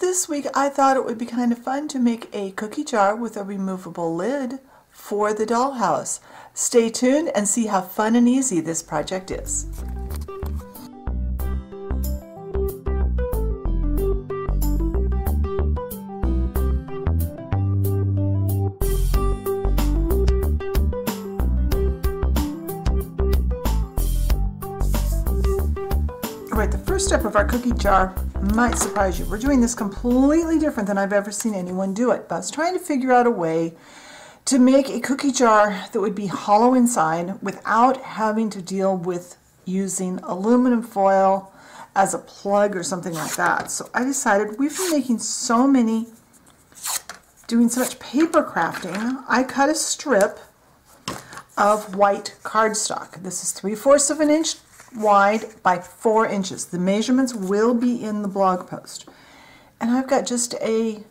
This week I thought it would be kind of fun to make a cookie jar with a removable lid for the dollhouse. Stay tuned and see how fun and easy this project is. Alright, the first step of our cookie jar might surprise you. We're doing this completely different than I've ever seen anyone do it. But I was trying to figure out a way to make a cookie jar that would be hollow inside without having to deal with using aluminum foil as a plug or something like that. So I decided, we've been making so many, doing so much paper crafting, I cut a strip of white cardstock. This is 3/4 of an inch wide by 4 inches. The measurements will be in the blog post. And I've got just a,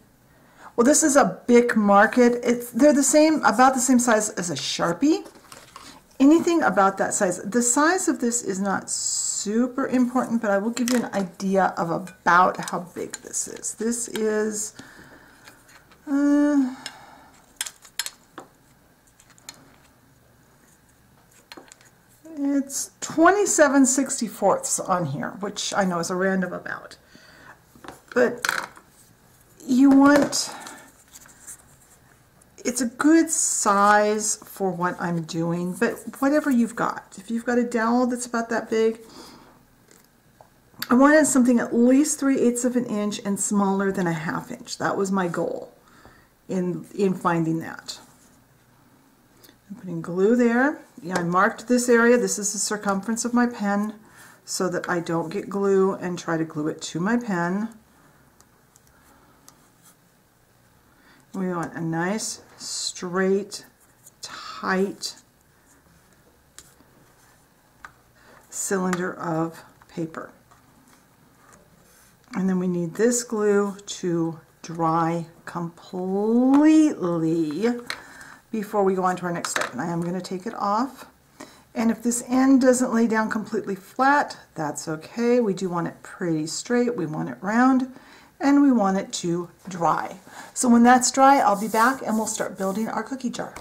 well, this is a Bic Market. They're the same, about the same size as a Sharpie. Anything about that size. The size of this is not super important, but I will give you an idea of about how big this is. This is it's 27/64 on here, which I know is a random amount. But you want, it's a good size for what I'm doing, but whatever you've got. If you've got a dowel that's about that big, I wanted something at least 3/8 of an inch and smaller than a 1/2 inch. That was my goal in finding that. I'm putting glue there. Yeah, I marked this area. This is the circumference of my pen so that I don't get glue and try to glue it to my pen. We want a nice, straight, tight cylinder of paper. And then we need this glue to dry completely before we go on to our next step. And I am going to take it off. And if this end doesn't lay down completely flat, that's okay. We do want it pretty straight. We want it round. And we want it to dry. So when that's dry, I'll be back and we'll start building our cookie jar.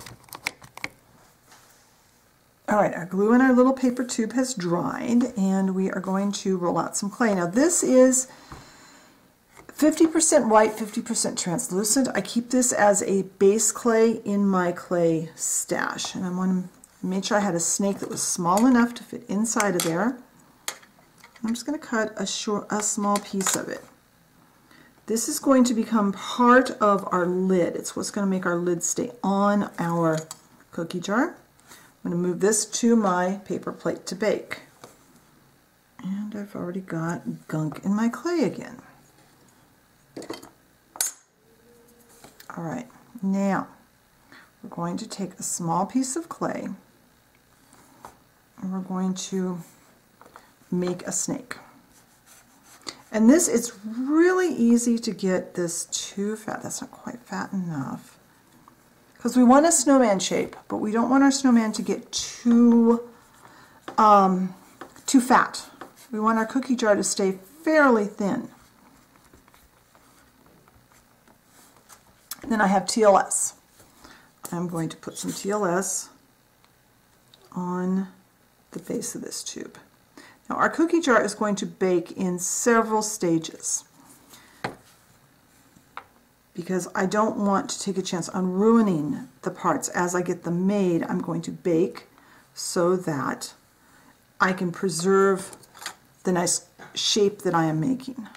Alright, our glue in our little paper tube has dried, and we are going to roll out some clay. Now this is 50% white, 50% translucent. I keep this as a base clay in my clay stash. And I want to make sure I had a snake that was small enough to fit inside of there. I'm just going to cut a small piece of it. This is going to become part of our lid. It's what's going to make our lid stay on our cookie jar. I'm going to move this to my paper plate to bake. And I've already got gunk in my clay again. Alright, now we're going to take a small piece of clay and we're going to make a snake. And this, it's really easy to get this too fat. That's not quite fat enough. Because we want a snowman shape, but we don't want our snowman to get too fat. We want our cookie jar to stay fairly thin. Then I have TLS. I'm going to put some TLS on the base of this tube. Now our cookie jar is going to bake in several stages because I don't want to take a chance on ruining the parts. As I get them made, I'm going to bake so that I can preserve the nice shape that I am making.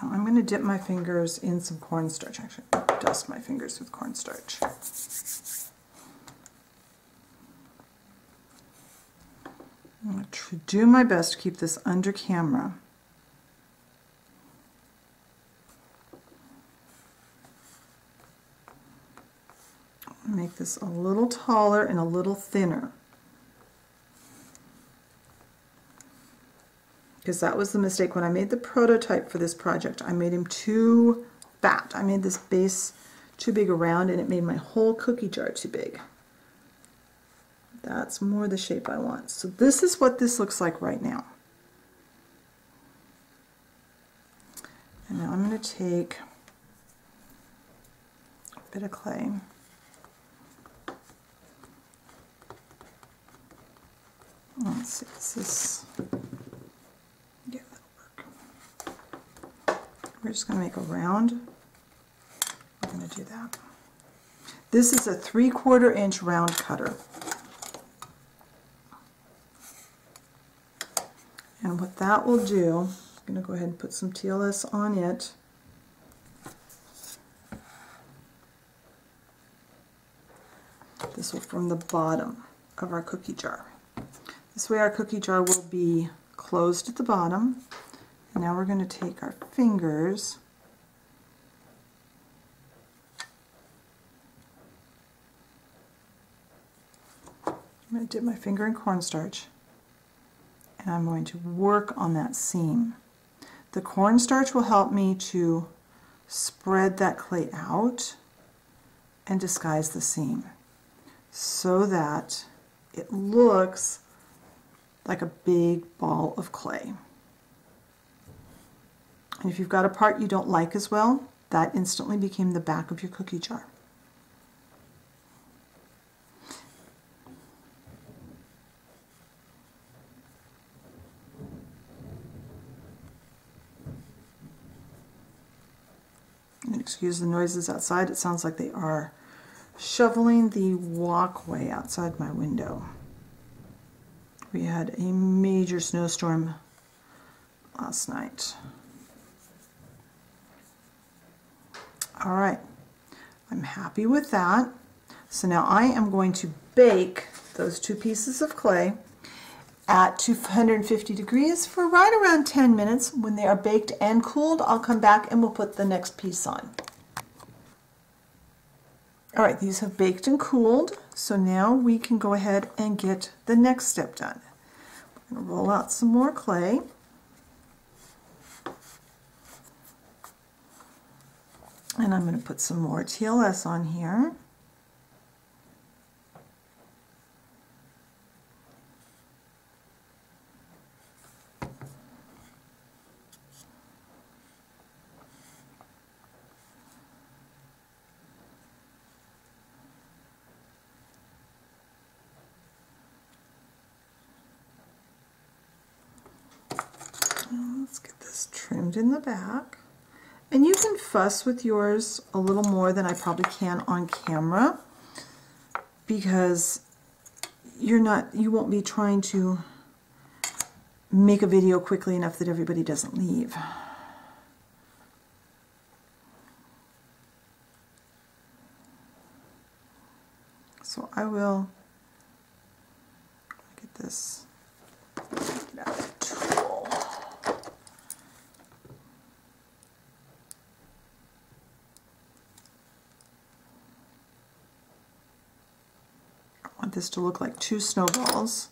I'm going to dip my fingers in some cornstarch. Actually, dust my fingers with cornstarch. I'm going to do my best to keep this under camera. Make this a little taller and a little thinner. because that was the mistake when I made the prototype for this project. I made him too fat. I made this base too big around and it made my whole cookie jar too big. That's more the shape I want. So this is what this looks like right now. And now I'm going to take a bit of clay. Let's see, is this, yeah, that'll work. We're just going to make a round. We're going to do that. This is a 3/4 inch round cutter. And what that will do, I'm going to go ahead and put some TLS on it. This will form the bottom of our cookie jar. This way our cookie jar will be closed at the bottom. And now we're going to take our fingers I'm going to dip my finger in cornstarch and I'm going to work on that seam. The cornstarch will help me to spread that clay out and disguise the seam so that it looks like a big ball of clay. And if you've got a part you don't like as well, that instantly became the back of your cookie jar. And excuse the noises outside, it sounds like they are shoveling the walkway outside my window. We had a major snowstorm last night. All right, I'm happy with that. So now I am going to bake those 2 pieces of clay at 250 degrees for right around 10 minutes. When they are baked and cooled, I'll come back and we'll put the next piece on. All right, these have baked and cooled, so now we can go ahead and get the next step done. We're going to roll out some more clay. And I'm going to put some more TLS on here. Let's get this trimmed in the back. And you can fuss with yours a little more than I probably can on camera because you won't be trying to make a video quickly enough that everybody doesn't leave. So I will get this. Get out of the tool. I want this to look like 2 snowballs.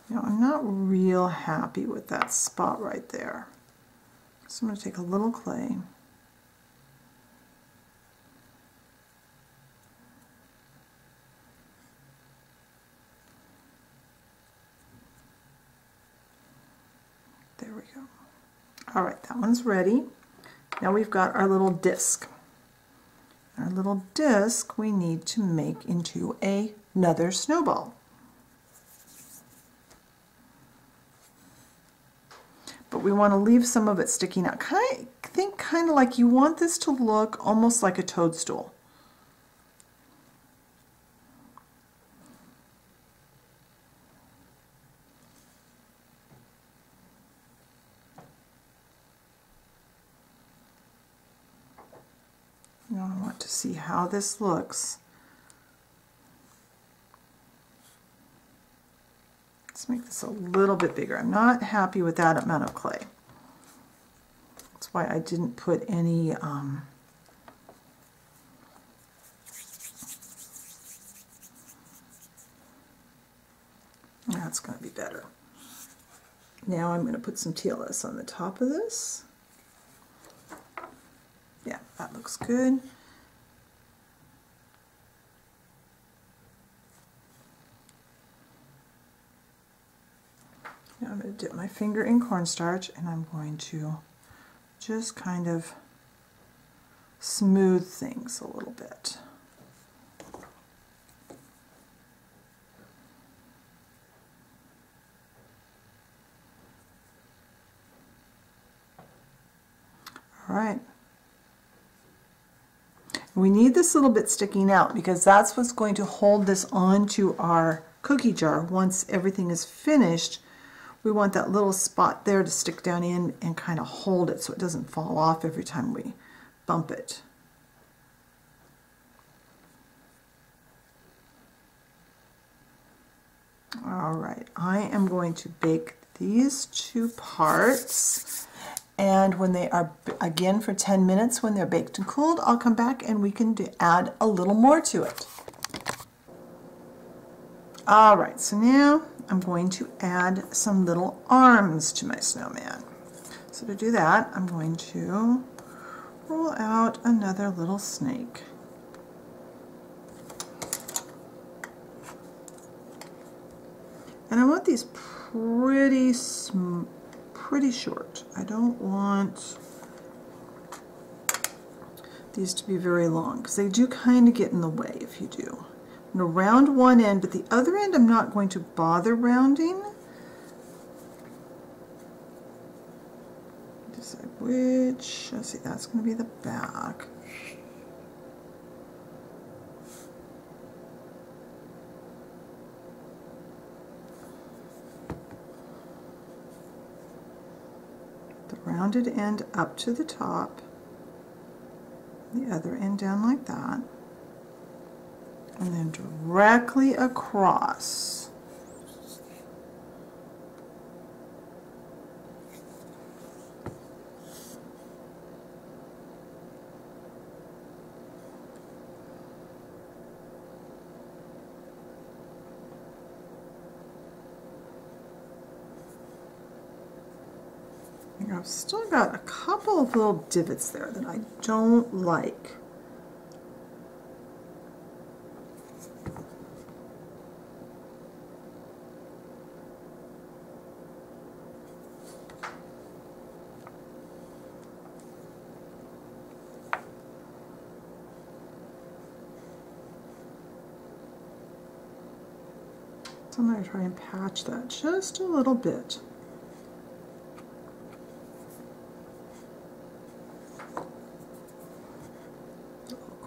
Now I'm not real happy with that spot right there. So I'm going to take a little clay. There we go. All right, that one's ready. Now we've got our little disc. Our little disc we need to make into another snowball. But we want to leave some of it sticking out. Think kind of like you want this to look almost like a toadstool. Now I want to see how this looks. Let's make this a little bit bigger. I'm not happy with that amount of clay. That's why I didn't put any That's going to be better. Now I'm going to put some TLS on the top of this. Yeah, that looks good. Now I'm going to dip my finger in cornstarch and I'm going to just kind of smooth things a little bit. All right. We need this little bit sticking out because that's what's going to hold this onto our cookie jar. Once everything is finished, we want that little spot there to stick down in and kind of hold it so it doesn't fall off every time we bump it. All right, I am going to bake these two parts, and when they are, again, for 10 minutes, when they're baked and cooled, I'll come back and we can add a little more to it. All right, so now I'm going to add some little arms to my snowman. So to do that, I'm going to roll out another little snake. And I want these pretty short. I don't want these to be very long because they do kind of get in the way if you do. I'm going to round one end, but the other end I'm not going to bother rounding. Decide which. Let's see, that's going to be the back. The rounded end up to the top, the other end down like that, and then directly across. I've still got a couple of little divots there that I don't like. So I'm going to try and patch that just a little bit.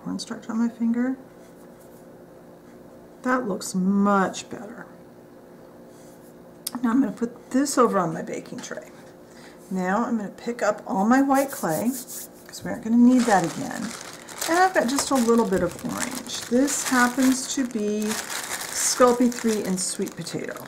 Cornstarch on my finger. That looks much better. Now I'm going to put this over on my baking tray. Now I'm going to pick up all my white clay because we aren't going to need that again. And I've got just a little bit of orange. This happens to be Sculpey 3 and sweet potato.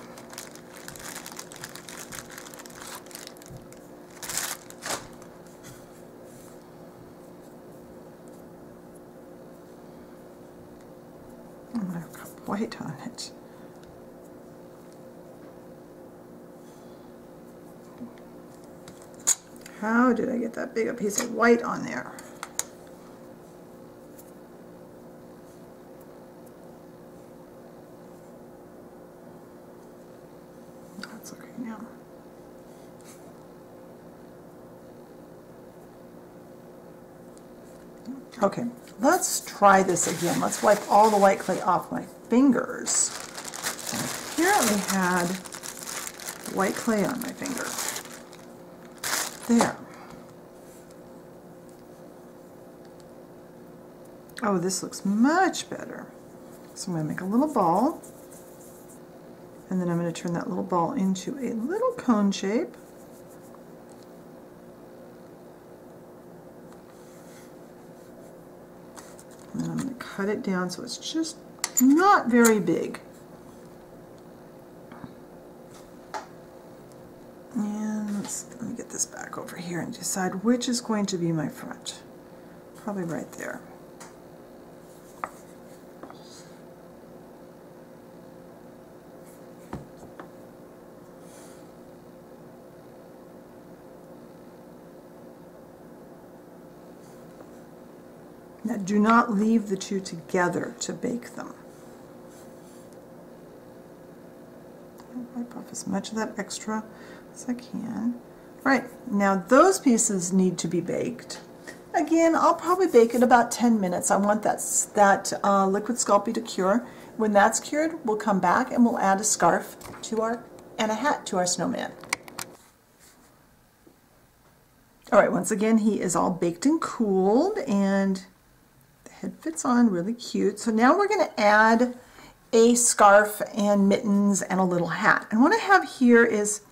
I've got white on it. How did I get that big a piece of white on there? That's okay now. Okay, let's try this again. Let's wipe all the white clay off my fingers. I apparently had white clay on my finger. There. Oh, this looks much better. So I'm going to make a little ball, and then I'm going to turn that little ball into a little cone shape. And then I'm going to cut it down so it's just not very big. And let me get this back over here and decide which is going to be my front. Probably right there. Now do not leave the two together to bake them. I'll wipe off as much of that extra as I can. Right, now those pieces need to be baked. Again, I'll probably bake it about 10 minutes. I want that liquid Sculpey to cure. When that's cured, we'll come back and we'll add a scarf and a hat to our snowman. All right, once again, he is all baked and cooled, and the head fits on really cute. So now we're going to add a scarf and mittens and a little hat. And what I have here is,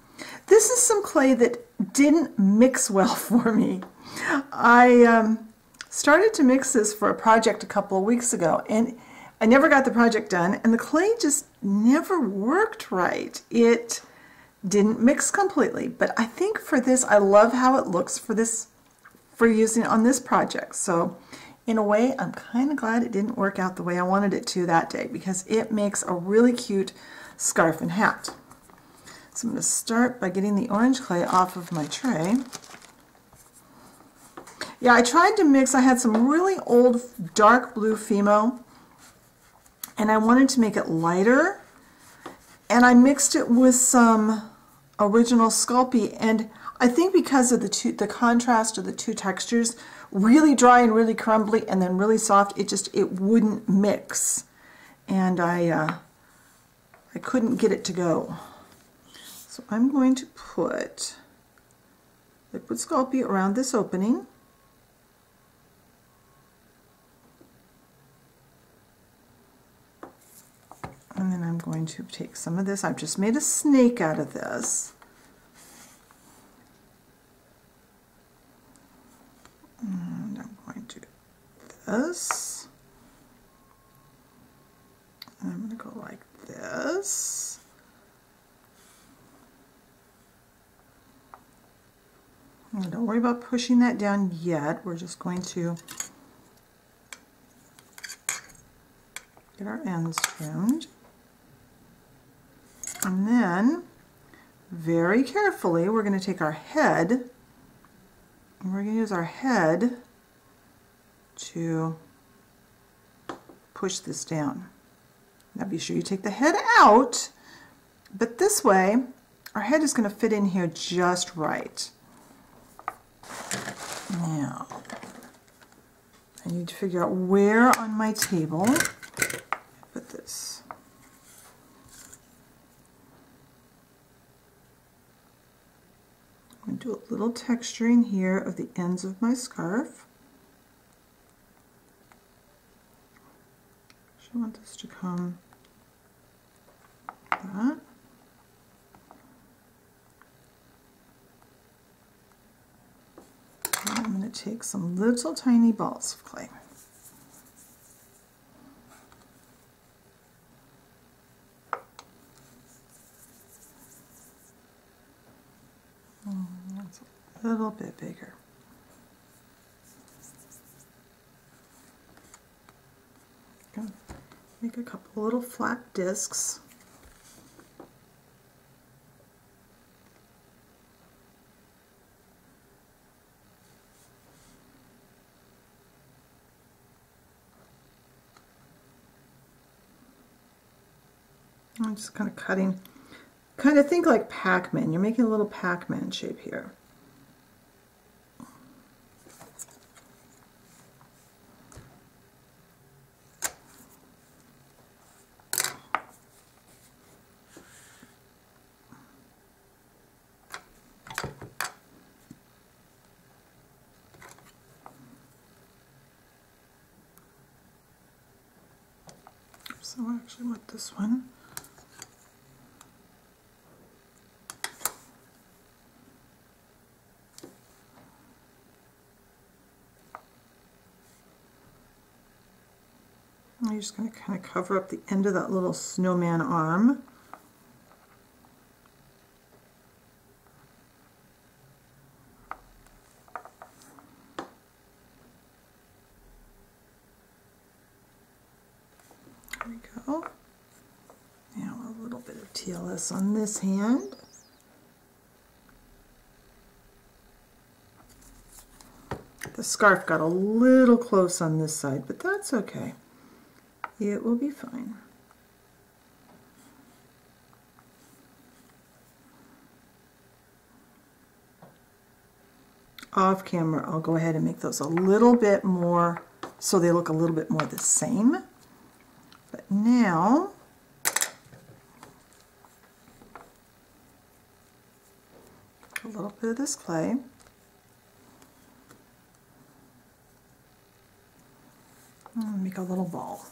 this is some clay that didn't mix well for me. I started to mix this for a project a couple of weeks ago, and I never got the project done, and the clay just never worked right. It didn't mix completely, but I think for this, I love how it looks for using on this project. So in a way, I'm kind of glad it didn't work out the way I wanted it to that day, because it makes a really cute scarf and hat. So I'm going to start by getting the orange clay off of my tray. Yeah, I tried to mix, I had some really old dark blue Fimo, and I wanted to make it lighter, and I mixed it with some original Sculpey, and I think because of the contrast of the two textures, really dry and really crumbly and then really soft, it wouldn't mix, and I couldn't get it to go. So I'm going to put liquid Sculpey around this opening. And then I'm going to take some of this. I've just made a snake out of this. And I'm going to do this. And I'm going to go like this. And don't worry about pushing that down yet. We're just going to get our ends trimmed. And then, very carefully, we're going to take our head, and we're going to use our head to push this down. Now be sure you take the head out, but this way, our head is going to fit in here just right. Now, I need to figure out where on my table I put this. I'm going to do a little texturing here of the ends of my scarf. I want this to come like that. And I'm going to take some little tiny balls of clay. That's a little bit bigger. Gonna make a couple little flat discs. I'm just kind of cutting, kind of think like Pac-Man. You're making a little Pac-Man shape here. So I actually want this one. I'm just going to kind of cover up the end of that little snowman arm. There we go. Now a little bit of TLS on this hand. The scarf got a little close on this side, but that's okay. It will be fine. Off camera, I'll go ahead and make those a little bit more, so they look a little bit more the same. But now, a little bit of this clay. And make a little ball.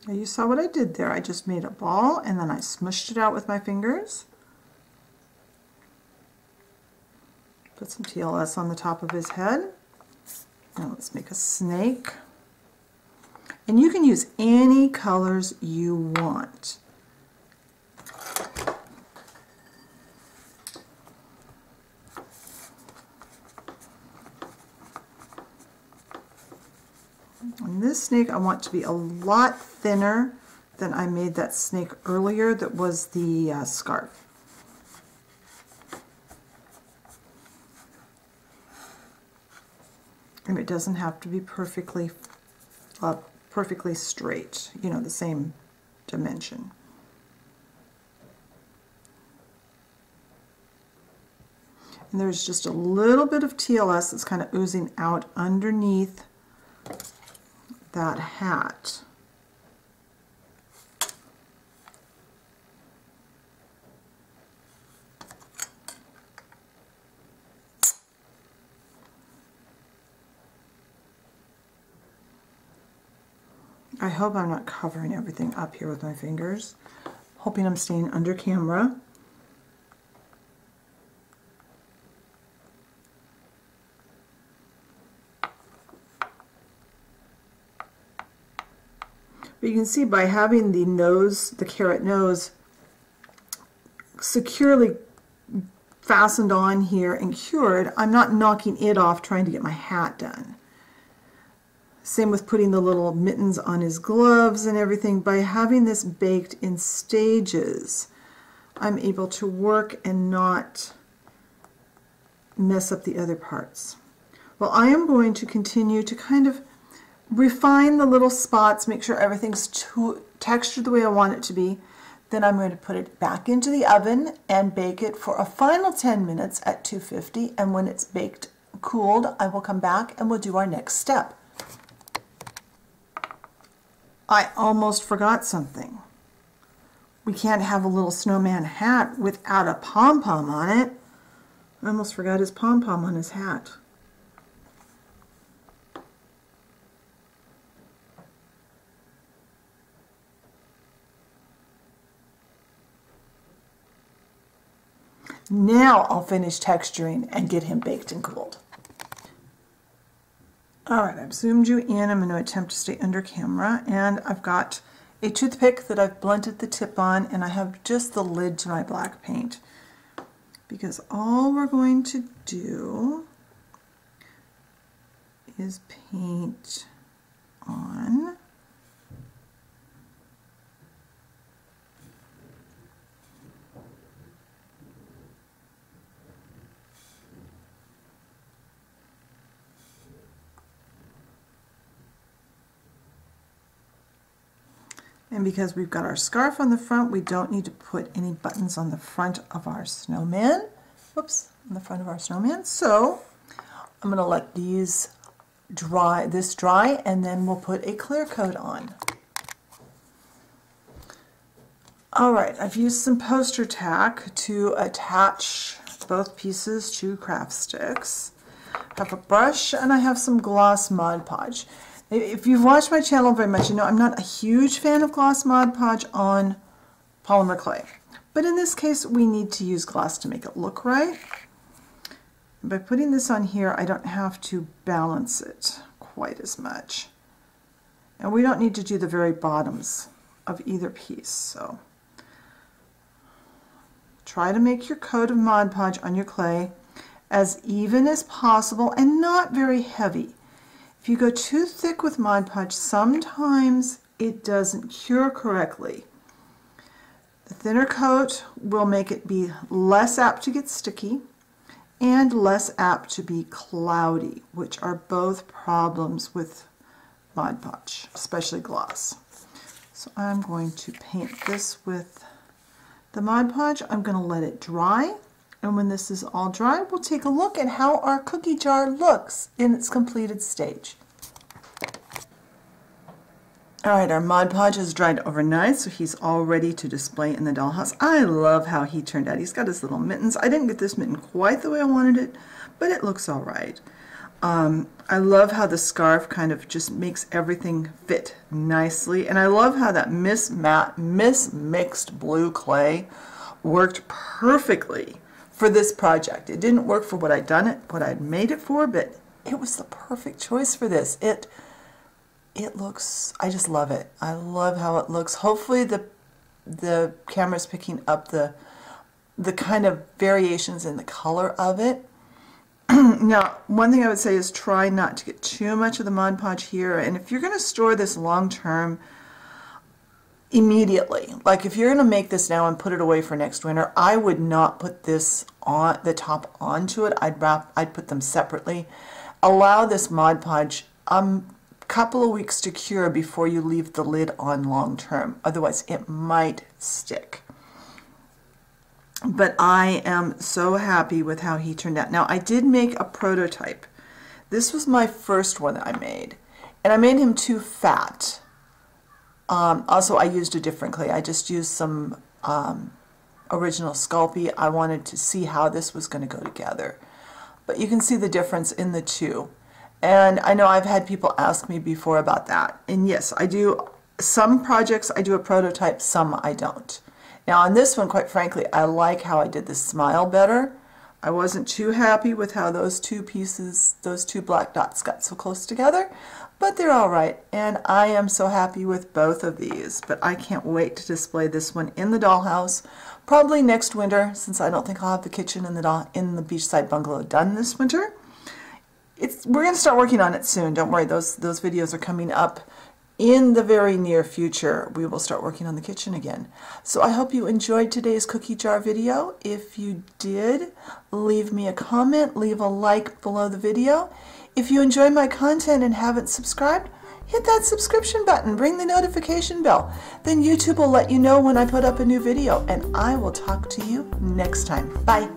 Now you saw what I did there. I just made a ball and then I smushed it out with my fingers. Put some TLS on the top of his head. Now let's make a snake. And you can use any colors you want. And this snake I want to be a lot thinner than I made that snake earlier that was the scarf. And it doesn't have to be perfectly straight, you know, the same dimension. And there's just a little bit of TLS that's kind of oozing out underneath that hat. I hope I'm not covering everything up here with my fingers. Hoping I'm staying under camera. But you can see by having the nose, the carrot nose, securely fastened on here and cured, I'm not knocking it off trying to get my hat done. Same with putting the little mittens on his gloves and everything. By having this baked in stages, I'm able to work and not mess up the other parts. Well, I am going to continue to kind of refine the little spots, make sure everything's textured the way I want it to be. Then I'm going to put it back into the oven and bake it for a final 10 minutes at 250. And when it's baked, cooled, I will come back and we'll do our next step. I almost forgot something. We can't have a little snowman hat without a pom-pom on it. I almost forgot his pom-pom on his hat. Now I'll finish texturing and get him baked and cooled. Alright, I've zoomed you in. I'm going to attempt to stay under camera, and I've got a toothpick that I've blunted the tip on, and I have just the lid to my black paint. Because all we're going to do is paint on and because we've got our scarf on the front, we don't need to put any buttons on the front of our snowman. Whoops, on the front of our snowman. So I'm going to let these dry, and then we'll put a clear coat on. Alright, I've used some poster tack to attach both pieces to craft sticks. I have a brush and I have some gloss Mod Podge. If you've watched my channel very much, you know I'm not a huge fan of gloss Mod Podge on polymer clay. But in this case, we need to use gloss to make it look right. by putting this on here, I don't have to balance it quite as much. And we don't need to do the very bottoms of either piece. So try to make your coat of Mod Podge on your clay as even as possible and not very heavy. If you go too thick with Mod Podge, sometimes it doesn't cure correctly. The thinner coat will make it be less apt to get sticky and less apt to be cloudy, which are both problems with Mod Podge, especially gloss. So I'm going to paint this with the Mod Podge. I'm going to let it dry, and when this is all dry, we'll take a look at how our cookie jar looks in its completed stage. Alright, our Mod Podge has dried overnight, so he's all ready to display in the dollhouse. I love how he turned out. He's got his little mittens. I didn't get this mitten quite the way I wanted it, but it looks alright. I love how the scarf kind of just makes everything fit nicely, and I love how that mismixed blue clay worked perfectly for this project. It didn't work for what I'd made it for, but it was the perfect choice for this. It looks, I just love it. I love how it looks. Hopefully the camera's picking up the kind of variations in the color of it. Now, one thing I would say is try not to get too much of the Mod Podge here, and if you're going to store this long term, immediately, like if you're going to make this now and put it away for next winter, I would not put this on the top onto it. I'd put them separately. Allow this Mod Podge couple of weeks to cure before you leave the lid on long term, otherwise it might stick. But I am so happy with how he turned out. Now, I did make a prototype. This was my first one that I made, and I made him too fat. Also, I used a different clay. I just used some original Sculpey. I wanted to see how this was going to go together, but you can see the difference in the two. And I know I've had people ask me before about that. And yes, I do. Some projects I do a prototype, some I don't. Now on this one, quite frankly, I like how I did the smile better. I wasn't too happy with how those two pieces, those two black dots got so close together, but they're all right. And I am so happy with both of these. But I can't wait to display this one in the dollhouse, probably next winter, since I don't think I'll have the kitchen in the beachside bungalow done this winter. We're going to start working on it soon. Don't worry, those videos are coming up in the very near future. We will start working on the kitchen again. So I hope you enjoyed today's cookie jar video. If you did, leave me a comment, leave a like below the video. If you enjoy my content and haven't subscribed, hit that subscription button, ring the notification bell. Then YouTube will let you know when I put up a new video, and I will talk to you next time. Bye.